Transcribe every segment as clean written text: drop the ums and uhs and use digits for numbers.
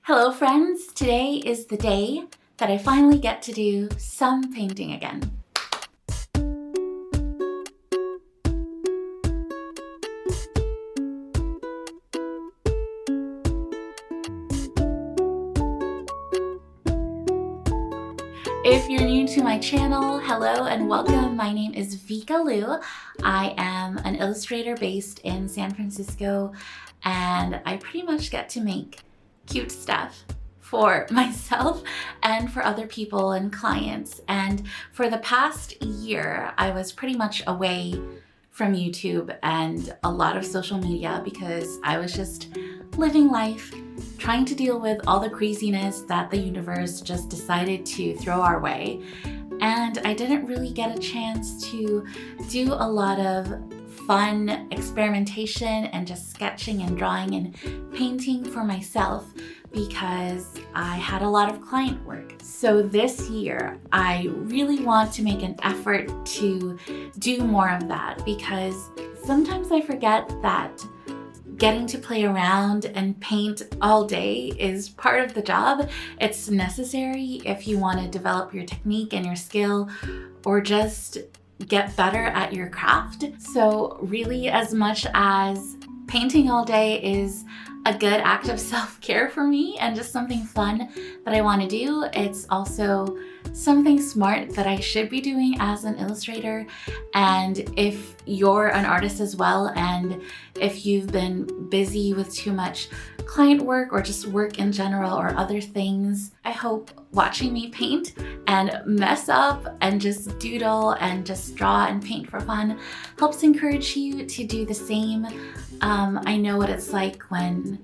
Hello friends, today is the day that I finally get to do some painting again. If you're new to my channel, hello and welcome. My name is Vika Liu. I am an illustrator based in San Francisco, and I pretty much get to make cute stuff for myself and for other people and clients. And for the past year, I was pretty much away from YouTube and a lot of social media because I was just living life, trying to deal with all the craziness that the universe just decided to throw our way. And I didn't really get a chance to do a lot of fun experimentation and just sketching and drawing and painting for myself because I had a lot of client work. So this year, I really want to make an effort to do more of that because sometimes I forget that getting to play around and paint all day is part of the job. It's necessary if you want to develop your technique and your skill or just get better at your craft. So really, as much as painting all day is a good act of self-care for me and just something fun that I want to do, it's also something smart that I should be doing as an illustrator. And if you're an artist as well, and if you've been busy with too much client work or just work in general or other things, I hope watching me paint and mess up and just doodle and just draw and paint for fun helps encourage you to do the same. I know what it's like when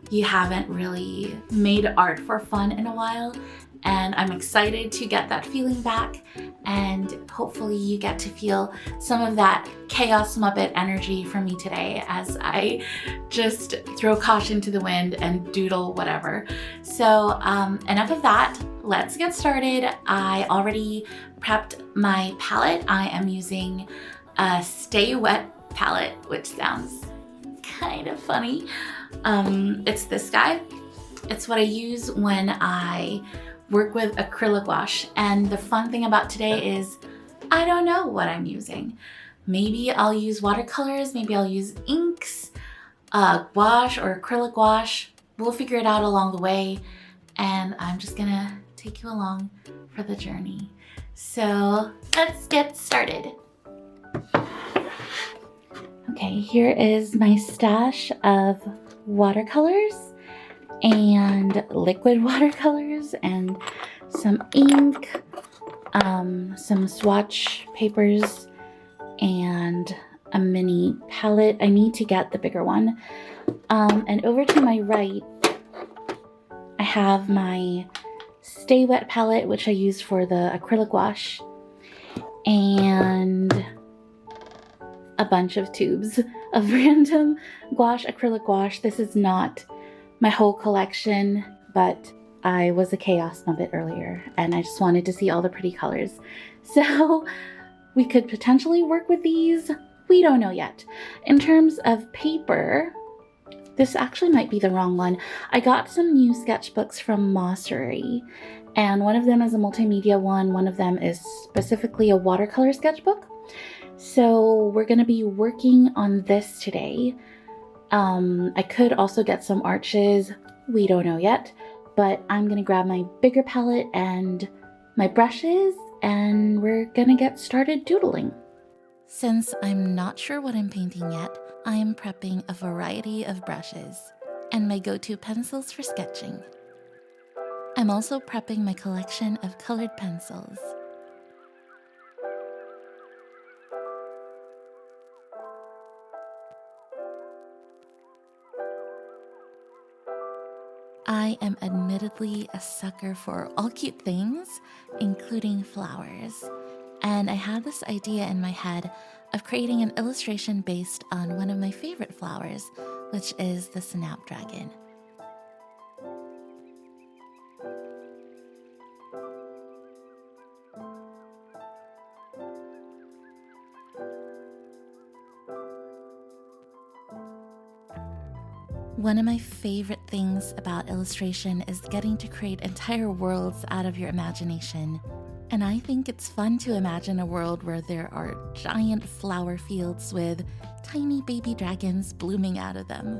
you haven't really made art for fun in a while, and I'm excited to get that feeling back, and hopefully you get to feel some of that chaos Muppet energy from me today as I just throw caution to the wind and doodle whatever. So enough of that, let's get started. I already prepped my palette. I am using a Sta-wet palette, which sounds kind of funny. It's this guy. It's what I use when I work with acrylic gouache. And the fun thing about today is I don't know what I'm using. Maybe I'll use watercolors, maybe I'll use inks, gouache or acrylic gouache. We'll figure it out along the way. And I'm just gonna take you along for the journey. So let's get started. Okay, here is my stash of watercolors and liquid watercolors and some ink, some swatch papers, and a mini palette. I need to get the bigger one. And over to my right, I have my Sta-wet palette, which I use for the acrylic gouache, and a bunch of tubes of random gouache, acrylic gouache. This is not my whole collection, but I was a chaos Muppet earlier and I just wanted to see all the pretty colors. So we could potentially work with these. We don't know yet. In terms of paper, this actually might be the wrong one. I got some new sketchbooks from Masterson, and one of them is a multimedia one of them is specifically a watercolor sketchbook. So we're going to be working on this today. I could also get some arches. We don't know yet, but I'm going to grab my bigger palette and my brushes, and we're going to get started doodling. Since I'm not sure what I'm painting yet, I'm prepping a variety of brushes and my go-to pencils for sketching. I'm also prepping my collection of colored pencils. I am admittedly a sucker for all cute things, including flowers, and I had this idea in my head of creating an illustration based on one of my favorite flowers, which is the snapdragon. One of my favorite things about illustration is getting to create entire worlds out of your imagination. And I think it's fun to imagine a world where there are giant flower fields with tiny baby dragons blooming out of them.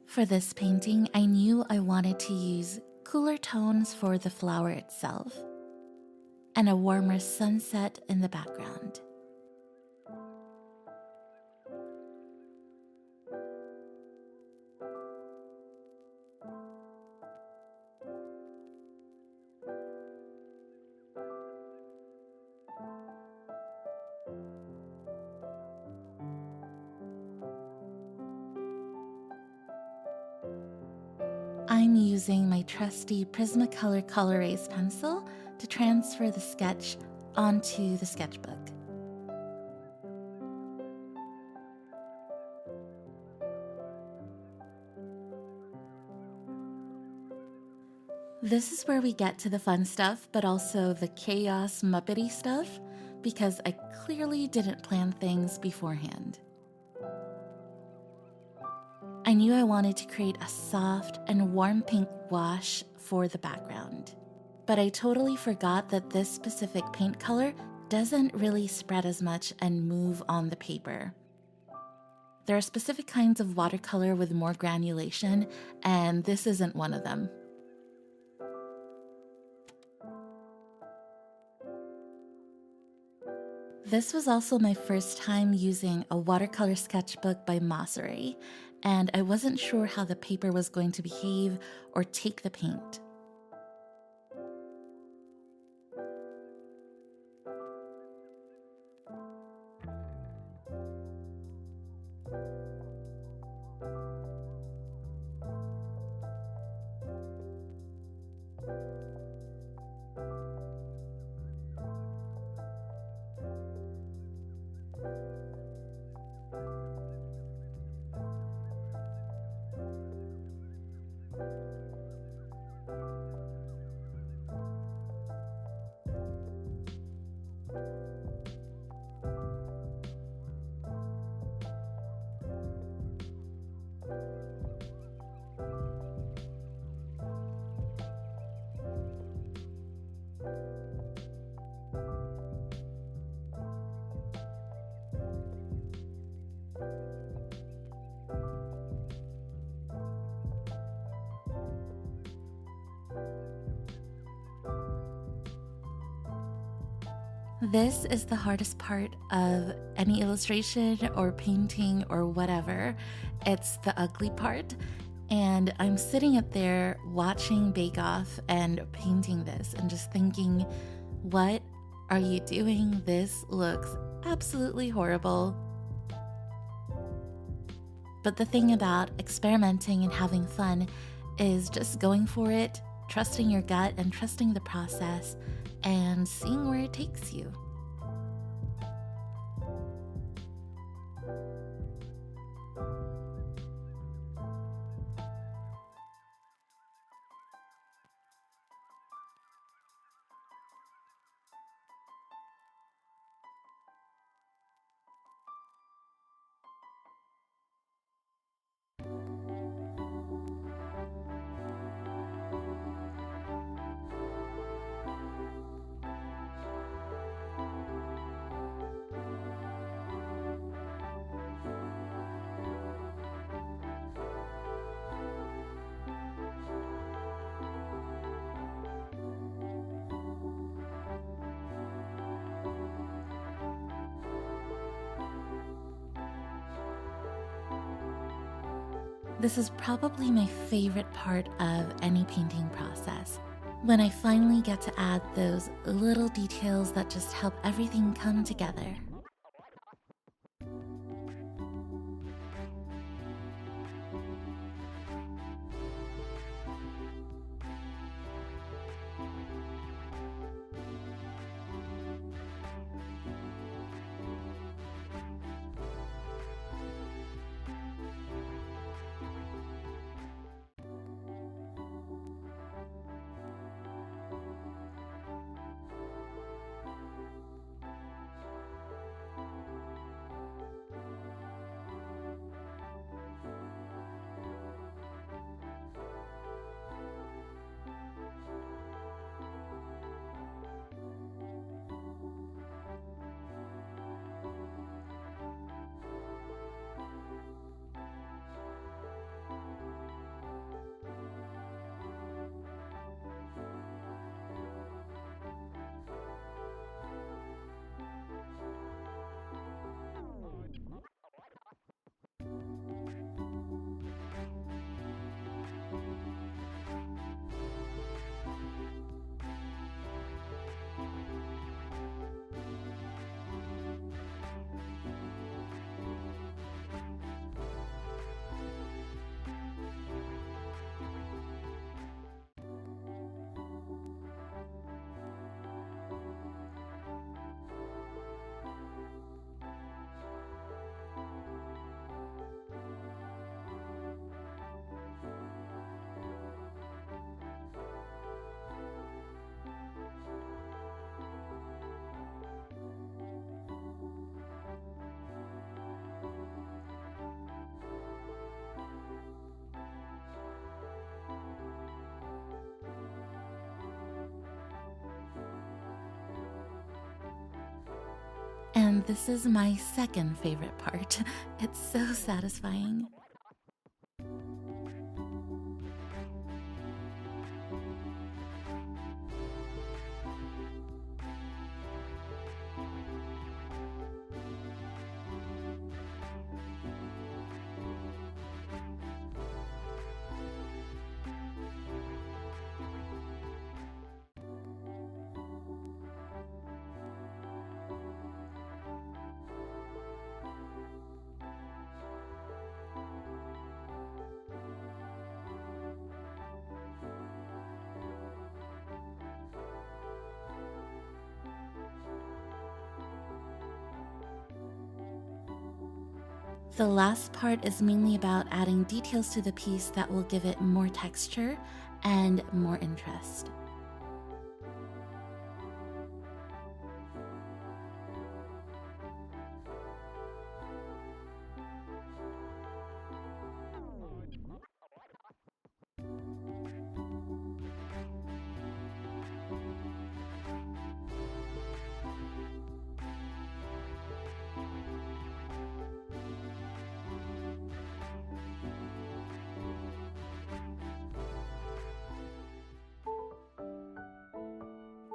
For this painting, I knew I wanted to use cooler tones for the flower itself and a warmer sunset in the background. I'm using my trusty Prismacolor Col-erase pencil to transfer the sketch onto the sketchbook. This is where we get to the fun stuff, but also the chaos muppety stuff, because I clearly didn't plan things beforehand. I knew I wanted to create a soft and warm pink gouache for the background, but I totally forgot that this specific paint color doesn't really spread as much and move on the paper. There are specific kinds of watercolor with more granulation, and this isn't one of them. This was also my first time using a watercolor sketchbook by Masterson, and I wasn't sure how the paper was going to behave or take the paint. This is the hardest part of any illustration or painting or whatever. It's the ugly part. And I'm sitting up there watching Bake Off and painting this and just thinking, what are you doing? This looks absolutely horrible. But the thing about experimenting and having fun is just going for it, trusting your gut and trusting the process, and seeing where it takes you. This is probably my favorite part of any painting process, when I finally get to add those little details that just help everything come together. And this is my second favorite part. It's so satisfying. The last part is mainly about adding details to the piece that will give it more texture and more interest.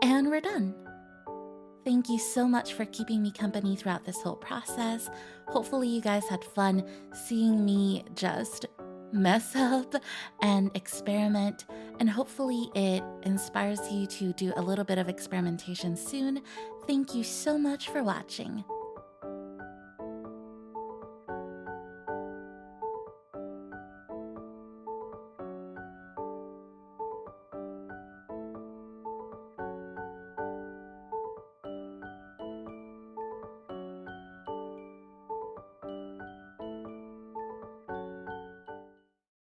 And we're done. Thank you so much for keeping me company throughout this whole process. Hopefully you guys had fun seeing me just mess up and experiment, and hopefully it inspires you to do a little bit of experimentation soon. Thank you so much for watching.